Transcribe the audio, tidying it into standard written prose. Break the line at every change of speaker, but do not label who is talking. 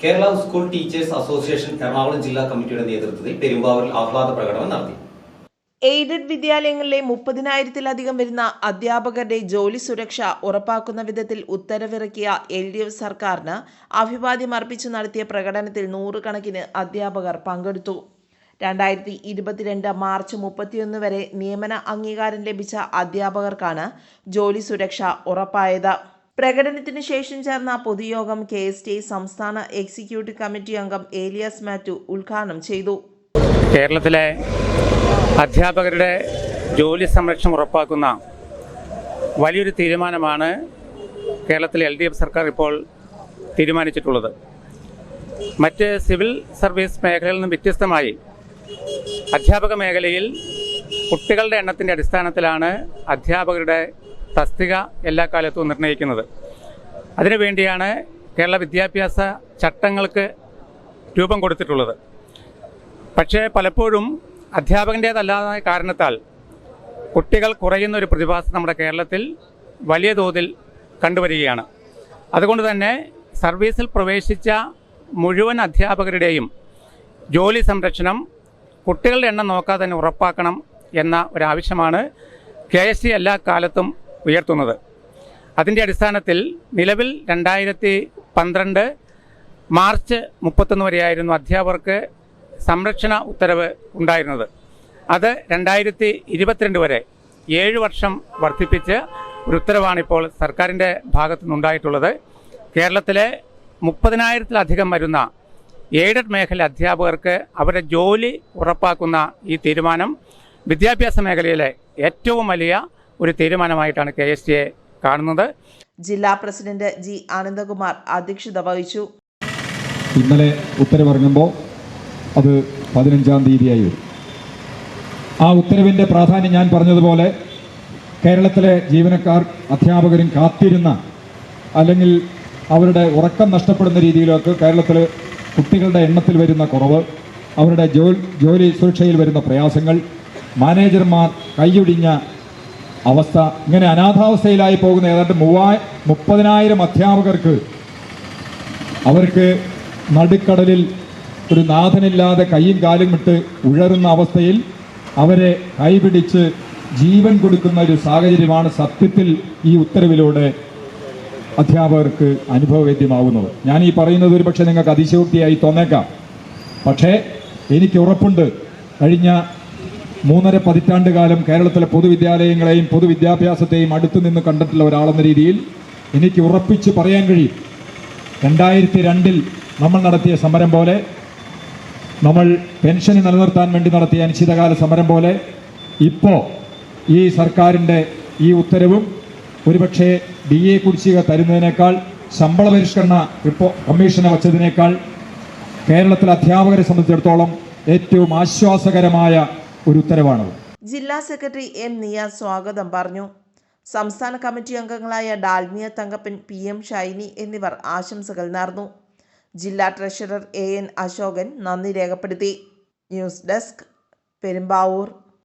Kerala school teachers association Ernakulam ജില്ലാ കമ്മിറ്റിയുടെ നേതൃത്വത്തിൽ പെരുമ്പാവൂരിൽ ആഹ്ലാദ പ്രകടനം നടത്തി.
എയ്ഡഡ് വിദ്യാലയങ്ങളിലെ 30,000-ലധികം വരുന്ന അധ്യാപകരുടെ ജോലി സുരക്ഷ ഉറപ്പാക്കുന്ന വിധത്തിൽ ഉത്തരവിറക്കിയ LDF സർക്കാരിന് അഭിവാദ്യം അർപ്പിച്ചു നടത്തിയ പ്രകടനത്തിൽ നൂറുകണക്കിന് അധ്യാപകർ പങ്കെടുത്തു. 2022 മാർച്ച് 31 വരെ നിയമന അംഗീകാരം ലഭിച്ച അധ്യാപകർക്കാണ് ജോലി സുരക്ഷ ഉറപ്പായത്. പ്രകടനത്തിനു ശേഷം ചേർന്ന പൊതുയോഗം KSTI സംസ്ഥാന എക്സിക്യൂട്ടീവ് കമ്മിറ്റി അംഗം ഏലിയാസ് മാത്യു ഉദ്ഘാടനം ചെയ്തു.
കേരളത്തിലെ അധ്യാപകരുടെ ജോലി സംരക്ഷണം ഉറപ്പാക്കുന്ന വലിയൊരു തീരുമാനമാണ് കേരളത്തിലെ LDF സർക്കാർ ഇപ്പോൾ തീരുമാനിച്ചിട്ടുള്ളത്. മറ്റ് സിവിൽ സർവീസ് മേഖലയിൽ നിന്നും വ്യത്യസ്തമായി അധ്യാപക മേഖലയിൽ കുട്ടികളുടെ എണ്ണത്തിൻ്റെ അടിസ്ഥാനത്തിലാണ് അധ്യാപകരുടെ തസ്തിക എല്ലാ കാലത്തും നിർണ്ണയിക്കുന്നത്. അതിനുവേണ്ടിയാണ് കേരള വിദ്യാഭ്യാസ ചട്ടങ്ങൾക്ക് രൂപം കൊടുത്തിട്ടുള്ളത്. പക്ഷേ പലപ്പോഴും അധ്യാപകൻ്റേതല്ലാത്ത കാരണത്താൽ കുട്ടികൾ കുറയുന്ന ഒരു പ്രതിഭാസം നമ്മുടെ കേരളത്തിൽ വലിയ തോതിൽ കണ്ടുവരികയാണ്. അതുകൊണ്ട് തന്നെ സർവീസിൽ പ്രവേശിച്ച മുഴുവൻ അധ്യാപകരുടെയും ജോലി സംരക്ഷണം കുട്ടികളുടെ എണ്ണം നോക്കാതെ തന്നെ ഉറപ്പാക്കണം എന്ന ഒരാവശ്യമാണ് KSTI എല്ലാ കാലത്തും ഉയർത്തുന്നത്. അതിൻ്റെ അടിസ്ഥാനത്തിൽ നിലവിൽ 2012 മാർച്ച് 31 വരെയായിരുന്നു അധ്യാപകർക്ക് സംരക്ഷണ ഉത്തരവ് ഉണ്ടായിരുന്നത്. അത് 2022 വരെ 7 വർഷം വർദ്ധിപ്പിച്ച് ഒരു ഉത്തരവാണിപ്പോൾ സർക്കാരിൻ്റെ ഭാഗത്തു നിന്നുണ്ടായിട്ടുള്ളത്. കേരളത്തിലെ 30,000-ലധികം വരുന്ന എയ്ഡഡ് മേഖല അധ്യാപകർക്ക് അവരുടെ ജോലി ഉറപ്പാക്കുന്ന ഈ തീരുമാനം വിദ്യാഭ്യാസ മേഖലയിലെ ഏറ്റവും വലിയ ഒരു തീരുമാനമായിട്ടാണ് KSTI കാണുന്നത്.
ജില്ലാ പ്രസിഡന്റ് G ആനന്ദകുമാർ അധ്യക്ഷത വഹിച്ചു.
ഇന്നലെ ഉത്തരവിറങ്ങുമ്പോൾ അത് 15-ാം തീയതിയായി വരും. ആ ഉത്തരവിൻ്റെ പ്രാധാന്യം ഞാൻ പറഞ്ഞതുപോലെ കേരളത്തിലെ ജീവനക്കാർ അധ്യാപകരും കാത്തിരുന്ന അല്ലെങ്കിൽ അവരുടെ ഉറക്കം നഷ്ടപ്പെടുന്ന രീതിയിലൊക്കെ കേരളത്തിൽ കുട്ടികളുടെ എണ്ണത്തിൽ വരുന്ന കുറവ്, അവരുടെ ജോലി സുരക്ഷയിൽ വരുന്ന പ്രയാസങ്ങൾ, മാനേജർമാർ കൈയൊടിഞ്ഞ അവസ്ഥ, ഇങ്ങനെ അനാഥാവസ്ഥയിലായി പോകുന്ന ഏതാണ്ട് 30,000 അധ്യാപകർക്ക് അവർക്ക് നടുക്കടലിൽ ഒരു നാഥനില്ലാതെ കൈയും കാലും വിട്ട് ഉഴറുന്ന അവസ്ഥയിൽ അവരെ കൈപിടിച്ച് ജീവൻ കൊടുക്കുന്ന ഒരു സാഹചര്യമാണ് സത്യത്തിൽ ഈ ഉത്തരവിലൂടെ അധ്യാപകർക്ക് അനുഭവവേദ്യമാവുന്നത്. ഞാൻ ഈ പറയുന്നത് ഒരു പക്ഷേ നിങ്ങൾക്ക് അതിശയോക്തിയായി തോന്നേക്കാം. പക്ഷേ എനിക്ക് ഉറപ്പുണ്ട്, കഴിഞ്ഞ 3.5 പതിറ്റാണ്ട് കാലം കേരളത്തിലെ പൊതുവിദ്യാലയങ്ങളെയും പൊതുവിദ്യാഭ്യാസത്തെയും അടുത്തു നിന്ന് കണ്ടിട്ടുള്ള ഒരാളെന്ന രീതിയിൽ എനിക്ക് ഉറപ്പിച്ച് പറയാൻ കഴിയും, 2002 നമ്മൾ നടത്തിയ സമരം പോലെ, നമ്മൾ പെൻഷൻ നിലനിർത്താൻ വേണ്ടി നടത്തിയ അനിശ്ചിതകാല സമരം പോലെ ഇപ്പോൾ ഈ സർക്കാരിൻ്റെ ഈ ഉത്തരവും ഒരുപക്ഷെ DA കുടിശ്ശിക തരുന്നതിനേക്കാൾ, ശമ്പള പരിഷ്കരണ കമ്മീഷനെ വച്ചതിനേക്കാൾ കേരളത്തിലെ അധ്യാപകരെ സംബന്ധിച്ചിടത്തോളം ഏറ്റവും ആശ്വാസകരമായ ഒരു ഉത്തരവാണ്.
ജില്ലാ സെക്രട്ടറി M നിയാസ് സ്വാഗതം പറഞ്ഞു. സംസ്ഥാന കമ്മിറ്റി അംഗങ്ങളായ ഡാൽമിയ തങ്കപ്പൻ, PM ഷൈനി എന്നിവർ ആശംസകൾ നേർന്നു. ജില്ലാ ട്രഷറർ AN അശോകൻ നന്ദി രേഖപ്പെടുത്തി. News desk, Perumbavoor.